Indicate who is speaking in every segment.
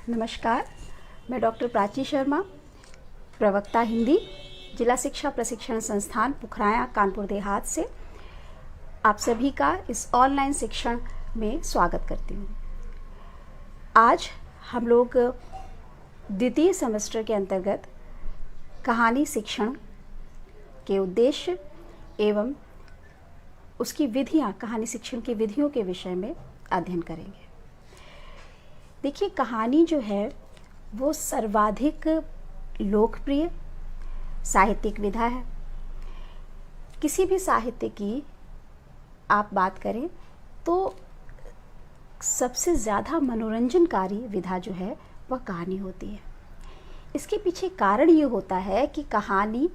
Speaker 1: नमस्कार, मैं डॉक्टर प्राची शर्मा, प्रवक्ता हिंदी, जिला शिक्षा प्रशिक्षण संस्थान पुखराया कानपुर देहात से आप सभी का इस ऑनलाइन शिक्षण में स्वागत करती हूँ। आज हम लोग द्वितीय सेमेस्टर के अंतर्गत कहानी शिक्षण के उद्देश्य एवं उसकी विधियाँ, कहानी शिक्षण की विधियों के विषय में अध्ययन करेंगे। देखिए, कहानी जो है वो सर्वाधिक लोकप्रिय साहित्यिक विधा है। किसी भी साहित्य की आप बात करें तो सबसे ज़्यादा मनोरंजनकारी विधा जो है वह कहानी होती है। इसके पीछे कारण ये होता है कि कहानी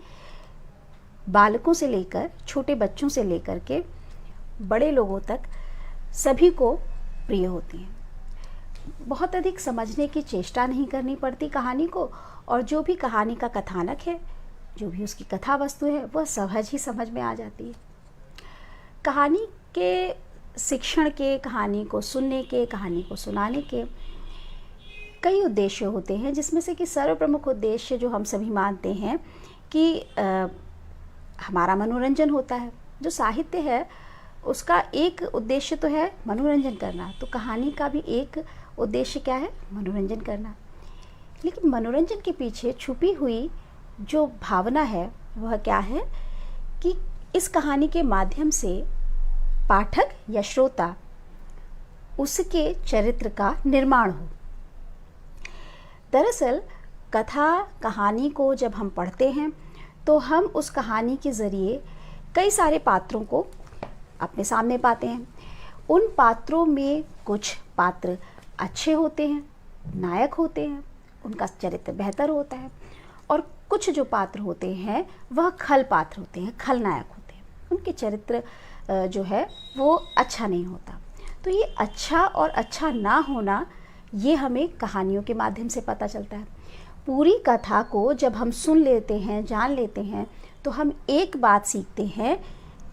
Speaker 1: बालकों से लेकर, छोटे बच्चों से लेकर के बड़े लोगों तक सभी को प्रिय होती हैं। बहुत अधिक समझने की चेष्टा नहीं करनी पड़ती कहानी को, और जो भी कहानी का कथानक है, जो भी उसकी कथा वस्तु है, वह सहज ही समझ में आ जाती है। कहानी के शिक्षण के, कहानी को सुनने के, कहानी को सुनाने के कई उद्देश्य होते हैं, जिसमें से कि सर्वप्रमुख उद्देश्य जो हम सभी मानते हैं कि हमारा मनोरंजन होता है। जो साहित्य है उसका एक उद्देश्य तो है मनोरंजन करना, तो कहानी का भी एक उद्देश्य क्या है? मनोरंजन करना। लेकिन मनोरंजन के पीछे छुपी हुई जो भावना है वह क्या है कि इस कहानी के माध्यम से पाठक या श्रोता उसके चरित्र का निर्माण हो। दरअसल कथा, कहानी को जब हम पढ़ते हैं तो हम उस कहानी के ज़रिए कई सारे पात्रों को अपने सामने पाते हैं। उन पात्रों में कुछ पात्र अच्छे होते हैं, नायक होते हैं, उनका चरित्र बेहतर होता है, और कुछ जो पात्र होते हैं वह खल पात्र होते हैं, खलनायक होते हैं, उनके चरित्र जो है वो अच्छा नहीं होता। तो ये अच्छा और अच्छा ना होना ये हमें कहानियों के माध्यम से पता चलता है। पूरी कथा को जब हम सुन लेते हैं, जान लेते हैं, तो हम एक बात सीखते हैं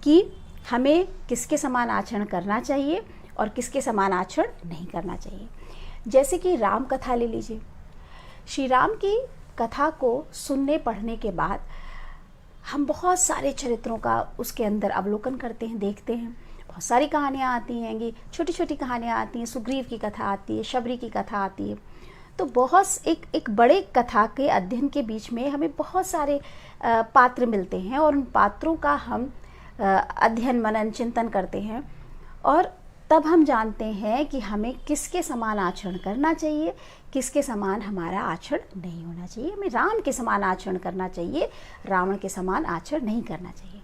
Speaker 1: कि हमें किसके समान आचरण करना चाहिए और किसके समान आचरण नहीं करना चाहिए। जैसे कि राम कथा ले लीजिए। श्री राम की कथा को सुनने पढ़ने के बाद हम बहुत सारे चरित्रों का उसके अंदर अवलोकन करते हैं, देखते हैं। बहुत सारी कहानियाँ आती हैं, छोटी छोटी कहानियाँ आती हैं, सुग्रीव की कथा आती है, शबरी की कथा आती है। तो बहुत एक बड़े कथा के अध्ययन के बीच में हमें बहुत सारे पात्र मिलते हैं, और उन पात्रों का हम अध्ययन, मनन, चिंतन करते हैं, और तब हम जानते हैं कि हमें किसके समान आचरण करना चाहिए, किसके समान हमारा आचरण नहीं होना चाहिए। हमें राम के समान आचरण करना चाहिए, रावण के समान आचरण नहीं करना चाहिए।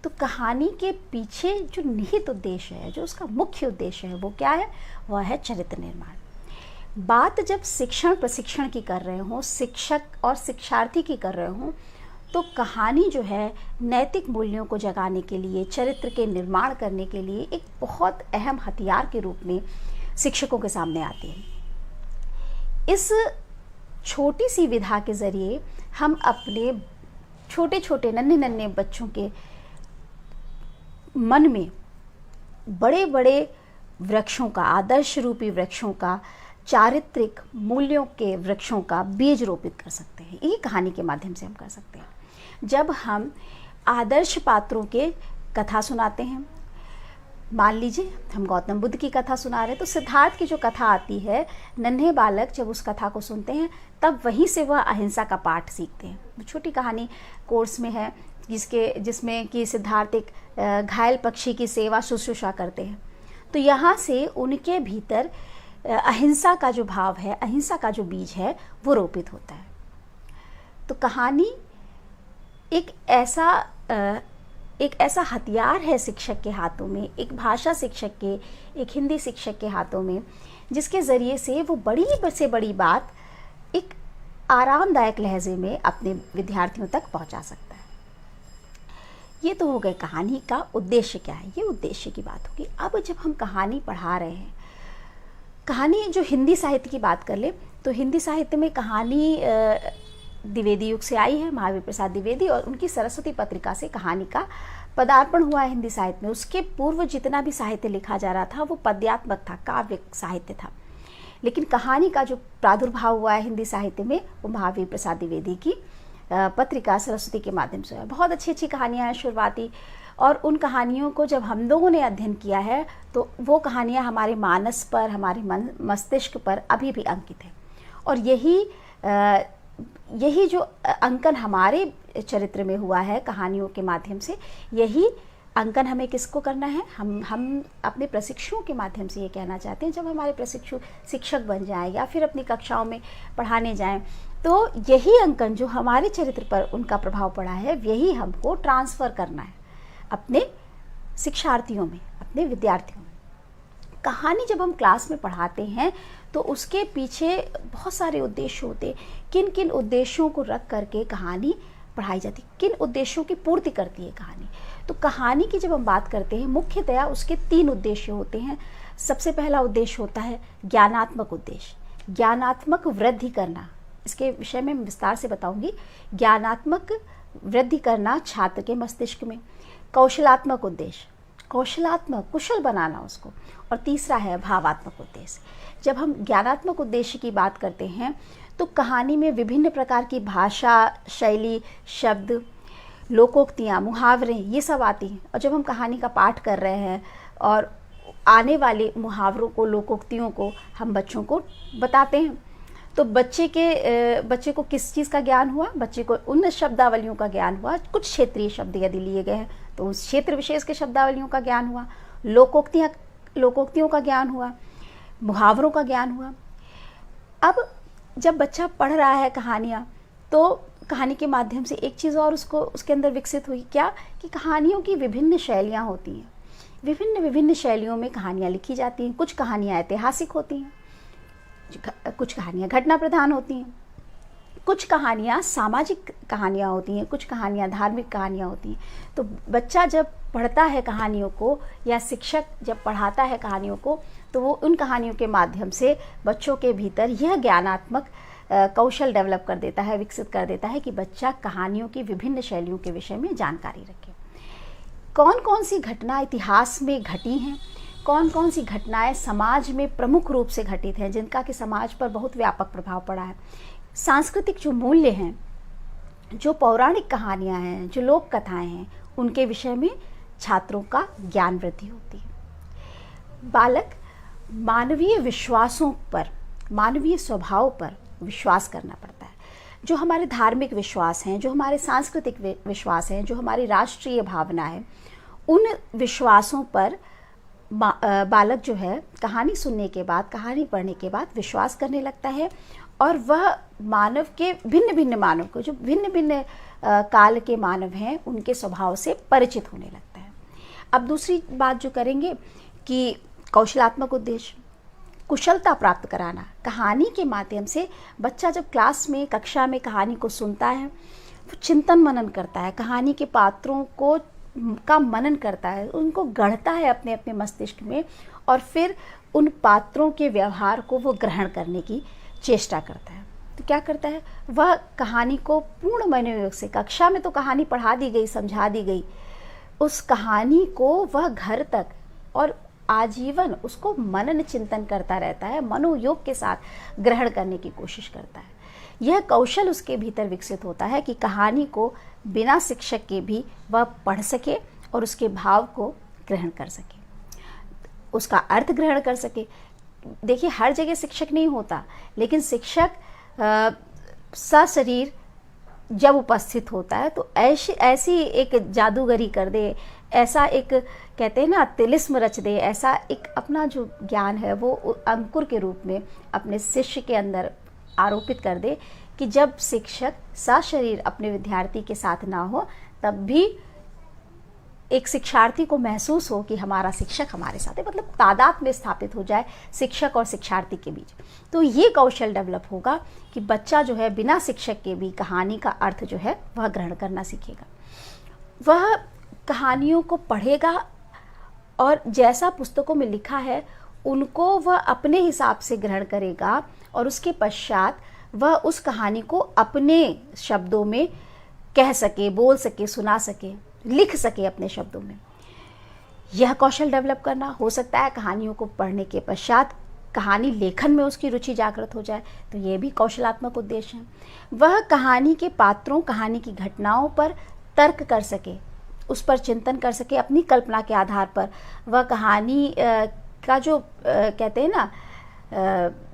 Speaker 1: तो कहानी के पीछे जो निहित उद्देश्य है, जो उसका मुख्य उद्देश्य है, वो क्या है? वह है चरित्र निर्माण। बात जब शिक्षण प्रशिक्षण की कर रहे हों, शिक्षक और शिक्षार्थी की कर रहे हों, तो कहानी जो है नैतिक मूल्यों को जगाने के लिए, चरित्र के निर्माण करने के लिए एक बहुत अहम हथियार के रूप में शिक्षकों के सामने आती है। इस छोटी सी विधा के ज़रिए हम अपने छोटे छोटे नन्हे नन्हे बच्चों के मन में बड़े बड़े वृक्षों का, आदर्श रूपी वृक्षों का, चारित्रिक मूल्यों के वृक्षों का बीज रोपित कर सकते हैं। ये कहानी के माध्यम से हम कर सकते हैं। जब हम आदर्श पात्रों के कथा सुनाते हैं, मान लीजिए हम गौतम बुद्ध की कथा सुना रहे हैं, तो सिद्धार्थ की जो कथा आती है, नन्हे बालक जब उस कथा को सुनते हैं तब वहीं से वह अहिंसा का पाठ सीखते हैं। छोटी कहानी कोर्स में है जिसमें कि सिद्धार्थ एक घायल पक्षी की सेवा शुश्रूषा करते हैं। तो यहाँ से उनके भीतर अहिंसा का जो भाव है, अहिंसा का जो बीज है, वो रोपित होता है। तो कहानी एक ऐसा हथियार है शिक्षक के हाथों में, एक भाषा शिक्षक के, एक हिंदी शिक्षक के हाथों में, जिसके ज़रिए से वो बड़ी से बड़ी बात एक आरामदायक लहजे में अपने विद्यार्थियों तक पहुंचा सकता है। ये तो हो गए कहानी का उद्देश्य क्या है, ये उद्देश्य की बात होगी। अब जब हम कहानी पढ़ा रहे हैं, कहानी जो हिंदी साहित्य की बात कर ले, तो हिंदी साहित्य में कहानी द्विवेदी युग से आई है, महावीर प्रसाद द्विवेदी, और उनकी सरस्वती पत्रिका से कहानी का पदार्पण हुआ है हिंदी साहित्य में। उसके पूर्व जितना भी साहित्य लिखा जा रहा था वो पद्यात्मक था, काव्य साहित्य था। लेकिन कहानी का जो प्रादुर्भाव हुआ है हिंदी साहित्य में वो महावीर प्रसाद द्विवेदी की पत्रिका सरस्वती के माध्यम से है। बहुत अच्छी अच्छी कहानियाँ हैं शुरुआती, और उन कहानियों को जब हम लोगों ने अध्ययन किया है तो वो कहानियाँ हमारे मानस पर, हमारे मस्तिष्क पर अभी भी अंकित है। और यही जो अंकन हमारे चरित्र में हुआ है कहानियों के माध्यम से, यही अंकन हमें किसको करना है, हम अपने प्रशिक्षुओं के माध्यम से ये कहना चाहते हैं। जब हमारे प्रशिक्षु शिक्षक बन जाएं या फिर अपनी कक्षाओं में पढ़ाने जाएं, तो यही अंकन जो हमारे चरित्र पर उनका प्रभाव पड़ा है, यही हमको ट्रांसफ़र करना है अपने शिक्षार्थियों में, अपने विद्यार्थियों में। कहानी जब हम क्लास में पढ़ाते हैं तो उसके पीछे बहुत सारे उद्देश्य होते हैं। किन किन उद्देश्यों को रख करके कहानी पढ़ाई जाती है, किन उद्देश्यों की पूर्ति करती है कहानी। तो कहानी की जब हम बात करते हैं, मुख्यतया उसके 3 उद्देश्य होते हैं। सबसे पहला उद्देश्य होता है ज्ञानात्मक उद्देश्य, ज्ञानात्मक वृद्धि करना। इसके विषय में विस्तार से बताऊंगी। ज्ञानात्मक वृद्धि करना छात्र के मस्तिष्क में। कौशलात्मक उद्देश्य, कौशलात्मक, कुशल बनाना उसको। और तीसरा है भावात्मक उद्देश्य। जब हम ज्ञानात्मक उद्देश्य की बात करते हैं तो कहानी में विभिन्न प्रकार की भाषा, शैली, शब्द, लोकोक्तियाँ, मुहावरे, ये सब आती हैं। और जब हम कहानी का पाठ कर रहे हैं और आने वाले मुहावरों को, लोकोक्तियों को हम बच्चों को बताते हैं, तो बच्चे को किस चीज़ का ज्ञान हुआ, बच्चे को उन शब्दावलियों का ज्ञान हुआ। कुछ क्षेत्रीय शब्द यदि लिए गए हैं तो उस क्षेत्र विशेष के शब्दावलियों का ज्ञान हुआ, लोकोक्तियों का ज्ञान हुआ, मुहावरों का ज्ञान हुआ। अब जब बच्चा पढ़ रहा है कहानियाँ, तो कहानी के माध्यम से एक चीज़ और उसके अंदर विकसित हुई, क्या कि कहानियों की विभिन्न शैलियाँ होती हैं। विभिन्न शैलियों में कहानियाँ लिखी जाती हैं। कुछ कहानियाँ ऐतिहासिक होती हैं, कुछ कहानियाँ घटना प्रधान होती हैं, कुछ कहानियाँ सामाजिक कहानियाँ होती हैं, कुछ कहानियाँ धार्मिक कहानियाँ होती हैं। तो बच्चा जब पढ़ता है कहानियों को, या शिक्षक जब पढ़ाता है कहानियों को, तो वो उन कहानियों के माध्यम से बच्चों के भीतर यह ज्ञानात्मक कौशल डेवलप कर देता है, विकसित कर देता है कि बच्चा कहानियों की विभिन्न शैलियों के विषय में जानकारी रखे। कौन कौन सी घटना इतिहास में घटी हैं, कौन कौन सी घटनाएं समाज में प्रमुख रूप से घटित हैं, जिनका कि समाज पर बहुत व्यापक प्रभाव पड़ा है। सांस्कृतिक जो मूल्य हैं, जो पौराणिक कहानियां हैं, जो लोक कथाएं हैं, उनके विषय में छात्रों का ज्ञान वृद्धि होती है। बालक मानवीय विश्वासों पर, मानवीय स्वभाव पर विश्वास करना पड़ता है। जो हमारे धार्मिक विश्वास हैं, जो हमारे सांस्कृतिक विश्वास हैं, जो हमारी राष्ट्रीय भावना है, उन विश्वासों पर बालक जो है कहानी सुनने के बाद, कहानी पढ़ने के बाद विश्वास करने लगता है। और वह मानव के भिन्न मानव को, जो भिन्न काल के मानव हैं, उनके स्वभाव से परिचित होने लगता है। अब दूसरी बात जो करेंगे कि कौशलात्मक उद्देश्य, कुशलता प्राप्त कराना। कहानी के माध्यम से बच्चा जब क्लास में, कक्षा में कहानी को सुनता है, वो चिंतन मनन करता है, कहानी के पात्रों का मनन करता है, उनको गढ़ता है अपने अपने मस्तिष्क में, और फिर उन पात्रों के व्यवहार को वो ग्रहण करने की चेष्टा करता है। तो क्या करता है, वह कहानी को पूर्ण मनोयोग से, कक्षा में तो कहानी पढ़ा दी गई, समझा दी गई, उस कहानी को वह घर तक और आजीवन उसको मनन चिंतन करता रहता है, मनोयोग के साथ ग्रहण करने की कोशिश करता है। यह कौशल उसके भीतर विकसित होता है कि कहानी को बिना शिक्षक के भी वह पढ़ सके और उसके भाव को ग्रहण कर सके, उसका अर्थ ग्रहण कर सके। देखिए, हर जगह शिक्षक नहीं होता, लेकिन शिक्षक सशरीर जब उपस्थित होता है तो ऐसी एक जादूगरी कर दे, ऐसा एक कहते हैं ना तिलिस्म रच दे, ऐसा एक अपना जो ज्ञान है वो अंकुर के रूप में अपने शिष्य के अंदर आरोपित कर दे कि जब शिक्षक सशरीर अपने विद्यार्थी के साथ ना हो, तब भी एक शिक्षार्थी को महसूस हो कि हमारा शिक्षक हमारे साथ है, मतलब तादाद में स्थापित हो जाए शिक्षक और शिक्षार्थी के बीच। तो ये कौशल डेवलप होगा कि बच्चा जो है बिना शिक्षक के भी कहानी का अर्थ जो है वह ग्रहण करना सीखेगा। वह कहानियों को पढ़ेगा और जैसा पुस्तकों में लिखा है उनको वह अपने हिसाब से ग्रहण करेगा, और उसके पश्चात वह उस कहानी को अपने शब्दों में कह सके, बोल सके, सुना सके, लिख सके अपने शब्दों में। यह कौशल डेवलप करना हो सकता है कहानियों को पढ़ने के पश्चात कहानी लेखन में उसकी रुचि जागृत हो जाए, तो ये भी कौशलात्मक उद्देश्य है। वह कहानी के पात्रों, कहानी की घटनाओं पर तर्क कर सके, उस पर चिंतन कर सके, अपनी कल्पना के आधार पर वह कहानी का जो कहते हैं ना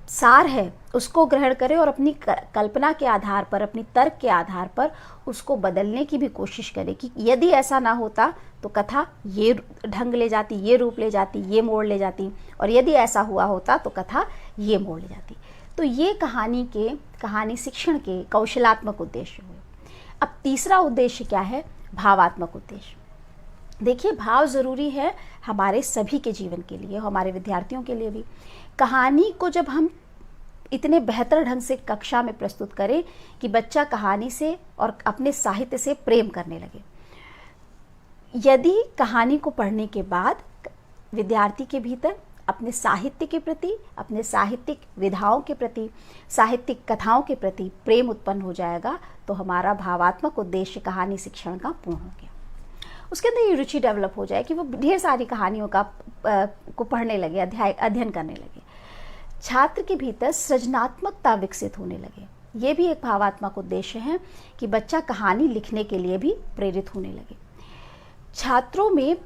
Speaker 1: सार है उसको ग्रहण करे और अपनी कल्पना के आधार पर, अपनी तर्क के आधार पर उसको बदलने की भी कोशिश करे कि यदि ऐसा ना होता तो कथा ये ढंग ले जाती, ये रूप ले जाती, ये मोड़ ले जाती, और यदि ऐसा हुआ होता तो कथा ये मोड़ ले जाती। तो ये कहानी शिक्षण के कौशलात्मक उद्देश्य हुए। अब तीसरा उद्देश्य क्या है? भावात्मक उद्देश्य। देखिए, भाव ज़रूरी है हमारे सभी के जीवन के लिए, हमारे विद्यार्थियों के लिए भी। कहानी को जब हम इतने बेहतर ढंग से कक्षा में प्रस्तुत करें कि बच्चा कहानी से और अपने साहित्य से प्रेम करने लगे। यदि कहानी को पढ़ने के बाद विद्यार्थी के भीतर अपने साहित्य के प्रति, अपने साहित्यिक विधाओं के प्रति, साहित्यिक कथाओं के प्रति प्रेम उत्पन्न हो जाएगा, तो हमारा भावात्मक उद्देश्य कहानी शिक्षण का पूर्ण हो गया। उसके अंदर ये रुचि डेवलप हो जाए कि वो ढेर सारी कहानियों को पढ़ने लगे, अध्ययन करने लगे। छात्र के भीतर सृजनात्मकता विकसित होने लगे। ये भी एक भावात्मक उद्देश्य है कि बच्चा कहानी लिखने के लिए भी प्रेरित होने लगे। छात्रों में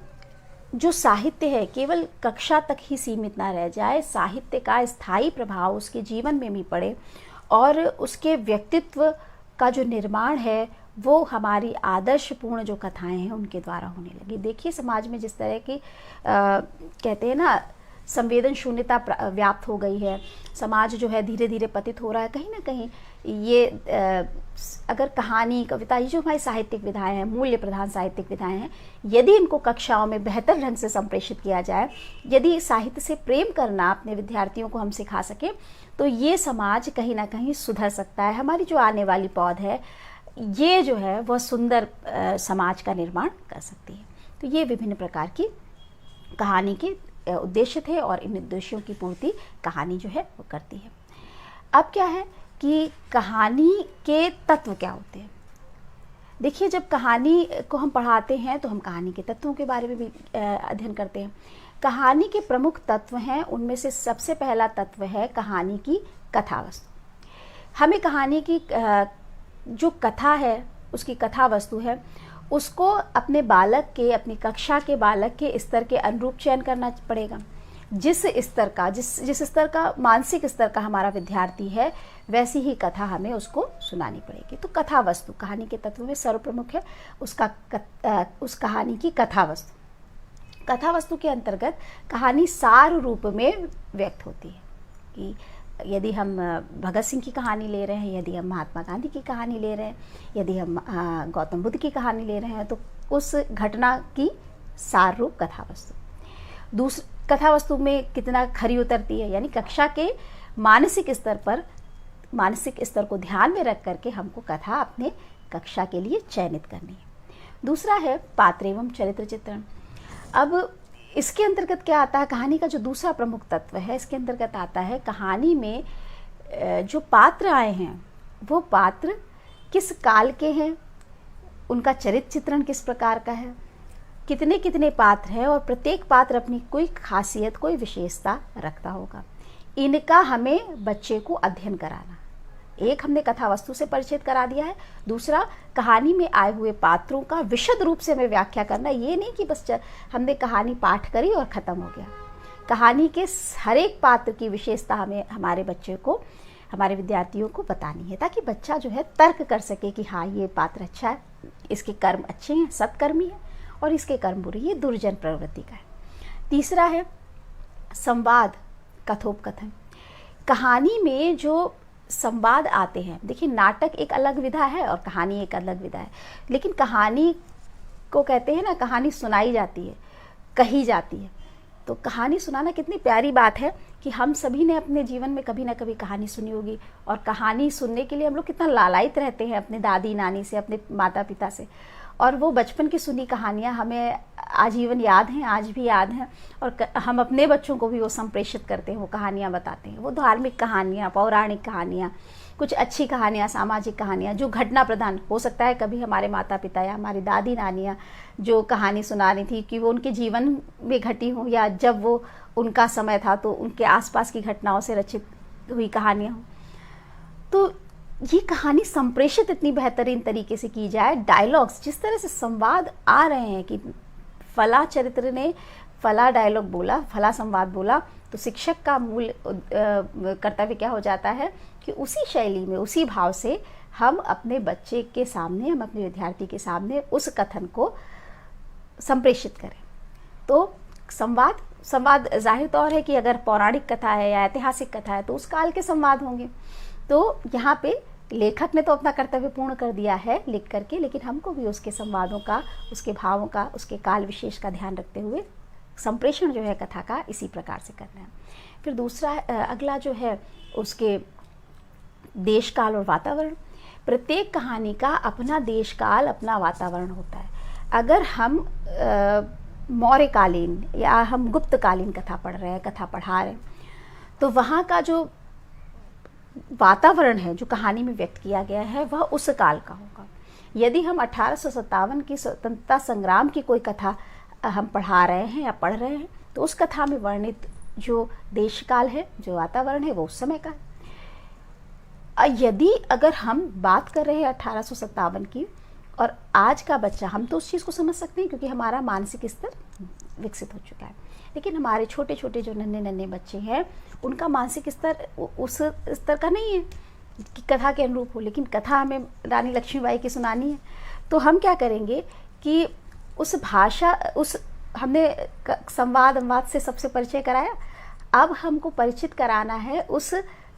Speaker 1: जो साहित्य है केवल कक्षा तक ही सीमित ना रह जाए, साहित्य का स्थायी प्रभाव उसके जीवन में भी पड़े और उसके व्यक्तित्व का जो निर्माण है वो हमारी आदर्शपूर्ण जो कथाएं हैं उनके द्वारा होने लगी। देखिए, समाज में जिस तरह की कहते हैं ना संवेदन शून्यता व्याप्त हो गई है, समाज जो है धीरे धीरे पतित हो रहा है, कहीं ना कहीं ये अगर कहानी, कविता, ये जो हमारी साहित्यिक विधाएं हैं, मूल्य प्रधान साहित्यिक विधाएं हैं, यदि इनको कक्षाओं में बेहतर ढंग से संप्रेषित किया जाए, यदि साहित्य से प्रेम करना अपने विद्यार्थियों को हम सिखा सकें, तो ये समाज कहीं ना कहीं सुधर सकता है। हमारी जो आने वाली पौध है ये जो है वह सुंदर समाज का निर्माण कर सकती है। तो ये विभिन्न प्रकार की कहानी के उद्देश्य थे और इन उद्देश्यों की पूर्ति कहानी जो है वो करती है। अब क्या है कि कहानी के तत्व क्या होते हैं? देखिए, जब कहानी को हम पढ़ाते हैं तो हम कहानी के तत्वों के बारे में भी अध्ययन करते हैं। कहानी के प्रमुख तत्व हैं, उनमें से सबसे पहला तत्व है कहानी की कथा वस्तु। हमें कहानी की जो कथा है, उसकी कथा वस्तु है, उसको अपने बालक के, अपनी कक्षा के बालक के स्तर के अनुरूप चयन करना पड़ेगा। जिस स्तर का मानसिक स्तर का हमारा विद्यार्थी है, वैसी ही कथा हमें उसको सुनानी पड़ेगी। तो कथा वस्तु कहानी के तत्व में सर्वप्रमुख है, उस कहानी की कथा वस्तु। कथा वस्तु के अंतर्गत कहानी सार रूप में व्यक्त होती है कि यदि हम भगत सिंह की कहानी ले रहे हैं, यदि हम महात्मा गांधी की कहानी ले रहे हैं, यदि हम गौतम बुद्ध की कहानी ले रहे हैं, तो उस घटना की सार रूप कथा वस्तु। दूसरी कथा वस्तु में कितना खरी उतरती है, यानी कक्षा के मानसिक स्तर को ध्यान में रख करके हमको कथा अपने कक्षा के लिए चयनित करनी है। दूसरा है पात्र एवं चरित्र चित्रण। अब इसके अंतर्गत क्या आता है? कहानी का जो दूसरा प्रमुख तत्व है, इसके अंतर्गत आता है कहानी में जो पात्र आए हैं वो पात्र किस काल के हैं, उनका चरित्र चित्रण किस प्रकार का है, कितने कितने पात्र हैं और प्रत्येक पात्र अपनी कोई खासियत, कोई विशेषता रखता होगा। इनका हमें बच्चे को अध्ययन कराना। एक हमने कथा वस्तु से परिचित करा दिया है, दूसरा कहानी में आए हुए पात्रों का विशद रूप से हमें व्याख्या करना। ये नहीं कि बस हमने कहानी पाठ करी और ख़त्म हो गया। कहानी के हर एक पात्र की विशेषता हमें हमारे बच्चे को, हमारे विद्यार्थियों को बतानी है, ताकि बच्चा जो है तर्क कर सके कि हाँ, ये पात्र अच्छा है, इसके कर्म अच्छे हैं, सत्कर्मी है, और इसके कर्म बुरे, ये दुर्जन प्रवृत्ति का है। तीसरा है संवाद, कथोपकथन। कहानी में जो संवाद आते हैं, देखिए नाटक एक अलग विधा है और कहानी एक अलग विधा है, लेकिन कहानी को कहते हैं ना, कहानी सुनाई जाती है, कही जाती है। तो कहानी सुनाना कितनी प्यारी बात है कि हम सभी ने अपने जीवन में कभी ना कभी कहानी सुनी होगी, और कहानी सुनने के लिए हम लोग कितना लालायित रहते हैं अपने दादी नानी से, अपने माता पिता से, और वो बचपन की सुनी कहानियाँ हमें आजीवन याद हैं, आज भी याद हैं, और हम अपने बच्चों को भी वो संप्रेषित करते हैं, वो कहानियाँ बताते हैं। वो धार्मिक कहानियाँ, पौराणिक कहानियाँ, कुछ अच्छी कहानियाँ, सामाजिक कहानियाँ जो घटना प्रधान हो सकता है। कभी हमारे माता पिता या हमारी दादी नानियाँ जो कहानी सुना रही थी कि वो उनके जीवन में घटी हो, या जब वो उनका समय था तो उनके आसपास की घटनाओं से रचित हुई कहानियाँ हों। तो ये कहानी संप्रेषित इतनी बेहतरीन तरीके से की जाए, डायलॉग्स जिस तरह से संवाद आ रहे हैं कि फला चरित्र ने फला डायलॉग बोला, फला संवाद बोला, तो शिक्षक का मूल कर्तव्य क्या हो जाता है कि उसी शैली में, उसी भाव से हम अपने बच्चे के सामने, हम अपने विद्यार्थी के सामने उस कथन को संप्रेषित करें। तो संवाद जाहिर तौर है कि अगर पौराणिक कथा है या ऐतिहासिक कथा है तो उस काल के संवाद होंगे। तो यहाँ पे लेखक ने तो अपना कर्तव्य पूर्ण कर दिया है लिख करके, लेकिन हमको भी उसके संवादों का, उसके भावों का, उसके काल विशेष का ध्यान रखते हुए संप्रेषण जो है कथा का इसी प्रकार से करना है। फिर दूसरा अगला जो है उसके देश काल और वातावरण। प्रत्येक कहानी का अपना देश काल, अपना वातावरण होता है। अगर हम मौर्यकालीन या हम गुप्तकालीन कथा पढ़ रहे हैं, कथा पढ़ा रहे हैं, तो वहाँ का जो वातावरण है जो कहानी में व्यक्त किया गया है वह उस काल का होगा। यदि हम 1857 की स्वतंत्रता संग्राम की कोई कथा हम पढ़ा रहे हैं या पढ़ रहे हैं तो उस कथा में वर्णित जो देश काल है, जो वातावरण है, वो उस समय का है। यदि अगर हम बात कर रहे हैं 1857 की और आज का बच्चा, हम तो उस चीज़ को समझ सकते हैं क्योंकि हमारा मानसिक स्तर विकसित हो चुका है, लेकिन हमारे छोटे छोटे जो नन्हे बच्चे हैं उनका मानसिक स्तर उस स्तर का नहीं है कि कथा के अनुरूप हो। लेकिन कथा हमें रानी लक्ष्मीबाई की सुनानी है, तो हम क्या करेंगे कि उस भाषा, उस हमने संवाद से सबसे परिचय कराया, अब हमको परिचित कराना है उस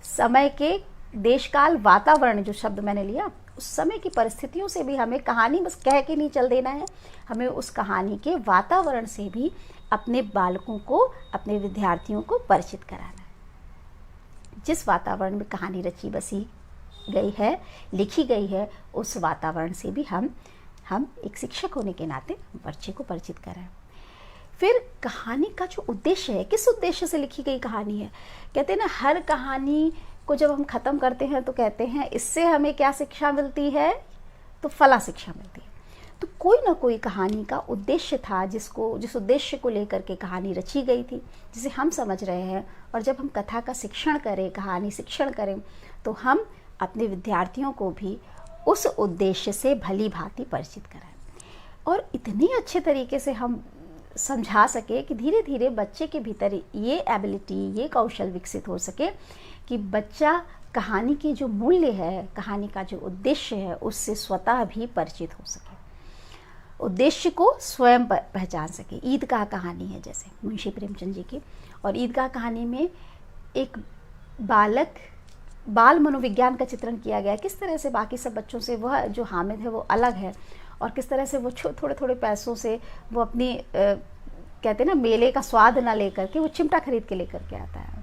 Speaker 1: समय के देशकाल वातावरण, जो शब्द मैंने लिया, उस समय की परिस्थितियों से भी हमें कहानी बस कह के नहीं चल देना है, हमें उस कहानी के वातावरण से भी अपने बालकों को, अपने विद्यार्थियों को परिचित कराना है। जिस वातावरण में कहानी रची बसी गई है, लिखी गई है, उस वातावरण से भी हम एक शिक्षक होने के नाते बच्चे को परिचित कराएं। फिर कहानी का जो उद्देश्य है, किस उद्देश्य से लिखी गई कहानी है। कहते हैं ना, हर कहानी को जब हम ख़त्म करते हैं तो कहते हैं इससे हमें क्या शिक्षा मिलती है, तो फला शिक्षा मिलती है। तो कोई ना कोई कहानी का उद्देश्य था जिस उद्देश्य को लेकर के कहानी रची गई थी, जिसे हम समझ रहे हैं। और जब हम कथा का शिक्षण करें, कहानी शिक्षण करें, तो हम अपने विद्यार्थियों को भी उस उद्देश्य से भली भांति परिचित कराएं और इतने अच्छे तरीके से हम समझा सके कि धीरे धीरे बच्चे के भीतर ये एबिलिटी, ये कौशल विकसित हो सके कि बच्चा कहानी के जो मूल्य है, कहानी का जो उद्देश्य है, उससे स्वतः भी परिचित हो सके, उद्देश्य को स्वयं पहचान सके। ईदगाह कहानी है जैसे मुंशी प्रेमचंद जी की, और ईदगाह कहानी में एक बाल मनोविज्ञान का चित्रण किया गया है। किस तरह से बाकी सब बच्चों से वह जो हामिद है वो अलग है, और किस तरह से वो थोड़े थोड़े पैसों से वो अपनी कहते हैं ना, मेले का स्वाद ना लेकर के वो चिमटा खरीद के लेकर के आता है।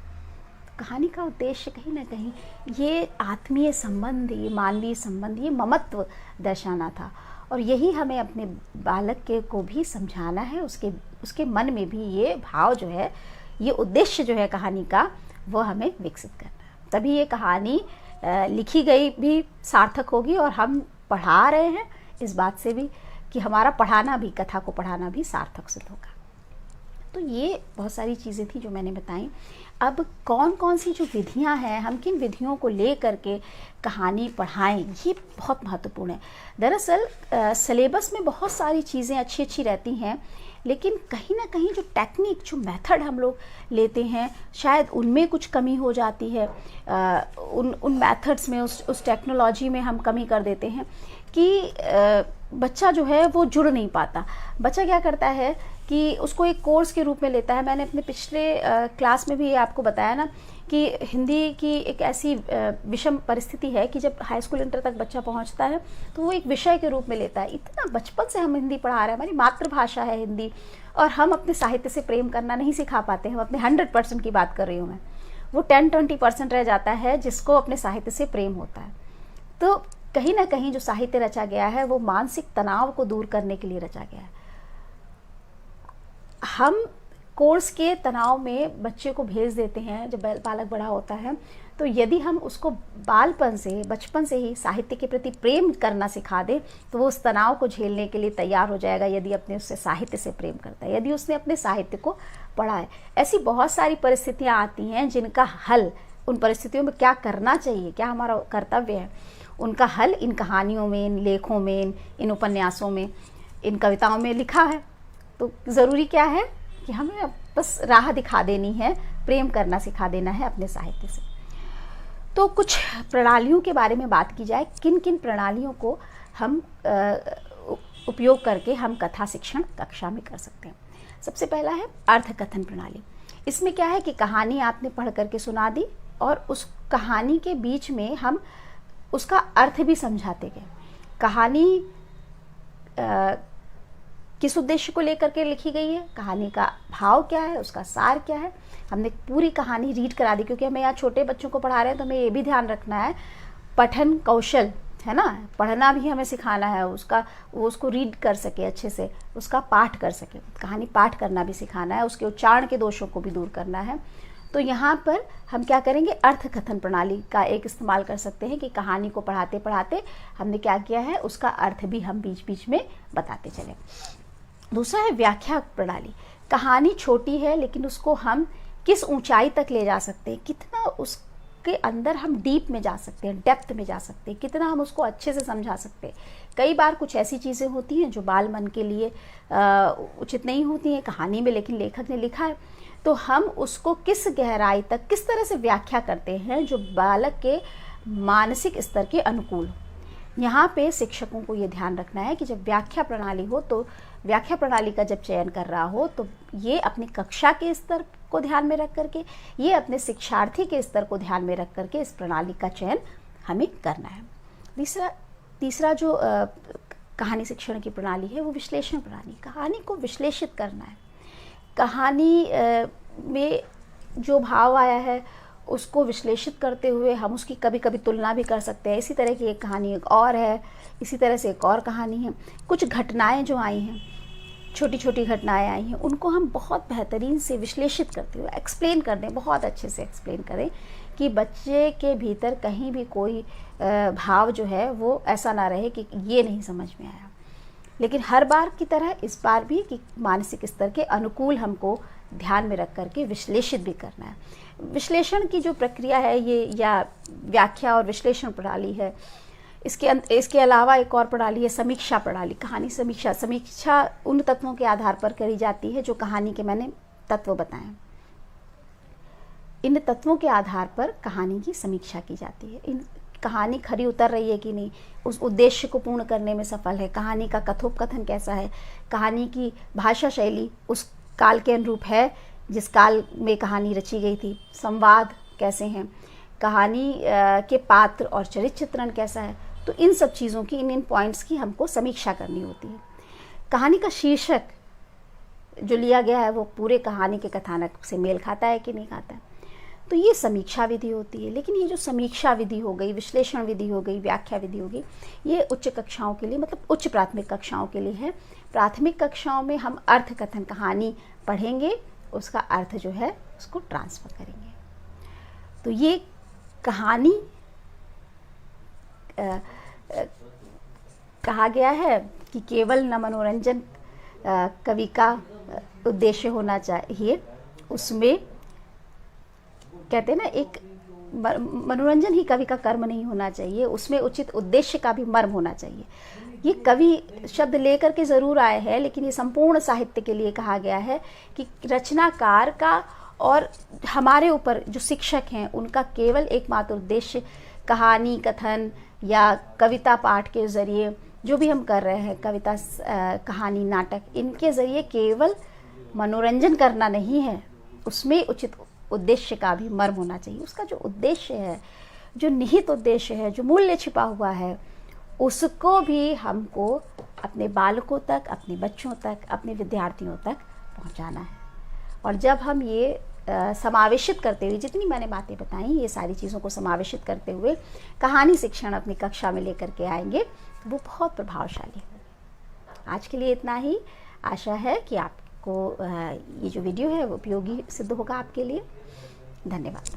Speaker 1: कहानी का उद्देश्य कहीं ना कहीं ये आत्मीय संबंध, ये मानवीय संबंध, ये ममत्व दर्शाना था। और यही हमें अपने बालक के को भी समझाना है, उसके मन में भी ये भाव जो है, ये उद्देश्य जो है कहानी का, वो हमें विकसित करना है। तभी ये कहानी लिखी गई भी सार्थक होगी और हम पढ़ा रहे हैं इस बात से भी कि हमारा पढ़ाना भी, कथा को पढ़ाना भी सार्थक सिद्ध होगा। तो ये बहुत सारी चीज़ें थी जो मैंने बताई। अब कौन कौन सी जो विधियां हैं, हम किन विधियों को ले करके कहानी पढ़ाएं, ये बहुत महत्वपूर्ण है। दरअसल सिलेबस में बहुत सारी चीज़ें अच्छी अच्छी रहती हैं, लेकिन कहीं ना कहीं जो टेक्निक, जो मेथड हम लोग लेते हैं, शायद उनमें कुछ कमी हो जाती है। उन मेथड्स में, उस टेक्नोलॉजी में हम कमी कर देते हैं कि बच्चा जो है वो जुड़ नहीं पाता। बच्चा क्या करता है कि उसको एक कोर्स के रूप में लेता है। मैंने अपने पिछले क्लास में भी आपको बताया ना कि हिंदी की एक ऐसी विषम परिस्थिति है कि जब हाई स्कूल इंटर तक बच्चा पहुंचता है तो वो एक विषय के रूप में लेता है। इतना बचपन से हम हिंदी पढ़ा रहे हैं, हमारी मातृभाषा है हिंदी, और हम अपने साहित्य से प्रेम करना नहीं सिखा पाते हैं। हम अपने 100% की बात कर रही हूँ मैं, वो 10-20% रह जाता है जिसको अपने साहित्य से प्रेम होता है। तो कहीं ना कहीं जो साहित्य रचा गया है वो मानसिक तनाव को दूर करने के लिए रचा गया है। हम कोर्स के तनाव में बच्चे को भेज देते हैं, जब बालक बड़ा होता है तो यदि हम उसको बालपन से, बचपन से ही साहित्य के प्रति प्रेम करना सिखा दें तो वो उस तनाव को झेलने के लिए तैयार हो जाएगा, यदि अपने उससे साहित्य से प्रेम करता है, यदि उसने अपने साहित्य को पढ़ा है। ऐसी बहुत सारी परिस्थितियाँ आती हैं जिनका हल, उन परिस्थितियों में क्या करना चाहिए, क्या हमारा कर्तव्य है, उनका हल इन कहानियों में, इन लेखों में, इन उपन्यासों में, इन कविताओं में लिखा है। तो ज़रूरी क्या है कि हमें बस राह दिखा देनी है, प्रेम करना सिखा देना है अपने साहित्य से। तो कुछ प्रणालियों के बारे में बात की जाए, किन किन प्रणालियों को हम उपयोग करके हम कथा शिक्षण कक्षा में कर सकते हैं। सबसे पहला है अर्थकथन प्रणाली। इसमें क्या है कि कहानी आपने पढ़ करके सुना दी और उस कहानी के बीच में हम उसका अर्थ भी समझाते गए। कहानी किस उद्देश्य को लेकर के लिखी गई है, कहानी का भाव क्या है, उसका सार क्या है, हमने पूरी कहानी रीड करा दी। क्योंकि हमें यहाँ छोटे बच्चों को पढ़ा रहे हैं तो हमें ये भी ध्यान रखना है, पठन कौशल है ना, पढ़ना भी हमें सिखाना है, वो उसको रीड कर सके अच्छे से, उसका पाठ कर सके, कहानी पाठ करना भी सिखाना है, उसके उच्चारण के दोषों को भी दूर करना है। तो यहाँ पर हम क्या करेंगे, अर्थकथन प्रणाली का एक इस्तेमाल कर सकते हैं कि कहानी को पढ़ाते पढ़ाते हमने क्या किया है, उसका अर्थ भी हम बीच बीच में बताते चले। दूसरा है व्याख्या प्रणाली। कहानी छोटी है लेकिन उसको हम किस ऊंचाई तक ले जा सकते हैं, कितना उसके अंदर हम डीप में जा सकते हैं, डेप्थ में जा सकते हैं, कितना हम उसको अच्छे से समझा सकते हैं। कई बार कुछ ऐसी चीज़ें होती हैं जो बाल मन के लिए उचित नहीं होती हैं कहानी में, लेकिन लेखक ने लिखा है, तो हम उसको किस गहराई तक, किस तरह से व्याख्या करते हैं जो बालक के मानसिक स्तर के अनुकूल। यहाँ पे शिक्षकों को ये ध्यान रखना है कि जब व्याख्या प्रणाली हो, तो व्याख्या प्रणाली का जब चयन कर रहा हो तो ये अपनी कक्षा के स्तर को ध्यान में रख करके, ये अपने शिक्षार्थी के स्तर को ध्यान में रख करके इस प्रणाली का चयन हमें करना है। तीसरा जो कहानी शिक्षण की प्रणाली है वो विश्लेषण प्रणाली। कहानी को विश्लेषित करना है, कहानी में जो भाव आया है उसको विश्लेषित करते हुए हम उसकी कभी कभी तुलना भी कर सकते हैं। इसी तरह की एक कहानी एक और है, इसी तरह से एक और कहानी है। कुछ घटनाएं जो आई हैं, छोटी छोटी घटनाएं आई हैं, उनको हम बहुत बेहतरीन से विश्लेषित करते हुए एक्सप्लेन कर दें, बहुत अच्छे से एक्सप्लेन करें कि बच्चे के भीतर कहीं भी कोई भाव जो है वो ऐसा ना रहे कि ये नहीं समझ में आया। लेकिन हर बार की तरह इस बार भी कि मानसिक स्तर के अनुकूल हमको ध्यान में रख करके विश्लेषित भी करना है। विश्लेषण की जो प्रक्रिया है ये, या व्याख्या और विश्लेषण प्रणाली है, इसके अलावा एक और प्रणाली है समीक्षा प्रणाली। कहानी समीक्षा उन तत्वों के आधार पर करी जाती है जो कहानी के मैंने तत्व बताए। इन तत्वों के आधार पर कहानी की समीक्षा की जाती है। इन कहानी खरी उतर रही है कि नहीं, उस उद्देश्य को पूर्ण करने में सफल है, कहानी का कथोपकथन कैसा है, कहानी की भाषा शैली उस काल के अनुरूप है जिस काल में कहानी रची गई थी, संवाद कैसे हैं, कहानी के पात्र और चरित्र चित्रण कैसा है। तो इन सब चीज़ों की, इन पॉइंट्स की हमको समीक्षा करनी होती है। कहानी का शीर्षक जो लिया गया है वो पूरे कहानी के कथानक से मेल खाता है कि नहीं खाता है, तो ये समीक्षा विधि होती है। लेकिन ये जो समीक्षा विधि हो गई, विश्लेषण विधि हो गई, व्याख्या विधि हो गई, ये उच्च कक्षाओं के लिए, मतलब उच्च प्राथमिक कक्षाओं के लिए है। प्राथमिक कक्षाओं में हम अर्थकथन, कहानी पढ़ेंगे, उसका अर्थ जो है उसको ट्रांसफर करेंगे। तो ये कहानी कहा गया है कि केवल न मनोरंजन कवि का उद्देश्य होना चाहिए, उसमें कहते हैं ना, एक मनोरंजन ही कवि का कर्म नहीं होना चाहिए, उसमें उचित उद्देश्य का भी मर्म होना चाहिए। ये कवि शब्द लेकर के ज़रूर आए हैं, लेकिन ये संपूर्ण साहित्य के लिए कहा गया है कि रचनाकार का और हमारे ऊपर जो शिक्षक हैं उनका केवल एकमात्र उद्देश्य कहानी कथन या कविता पाठ के ज़रिए जो भी हम कर रहे हैं, कविता, कहानी, नाटक, इनके ज़रिए केवल मनोरंजन करना नहीं है, उसमें उचित उद्देश्य का भी मर्म होना चाहिए। उसका जो उद्देश्य है, जो निहित उद्देश्य है, जो मूल्य छिपा हुआ है, उसको भी हमको अपने बालकों तक, अपने बच्चों तक, अपने विद्यार्थियों तक पहुंचाना है। और जब हम ये समावेशित करते हुए, जितनी मैंने बातें बताई, ये सारी चीज़ों को समावेशित करते हुए कहानी शिक्षण अपनी कक्षा में लेकर के आएंगे, वो बहुत प्रभावशाली है। आज के लिए इतना ही। आशा है कि आपको ये जो वीडियो है वो उपयोगी सिद्ध होगा आपके लिए। धन्यवाद।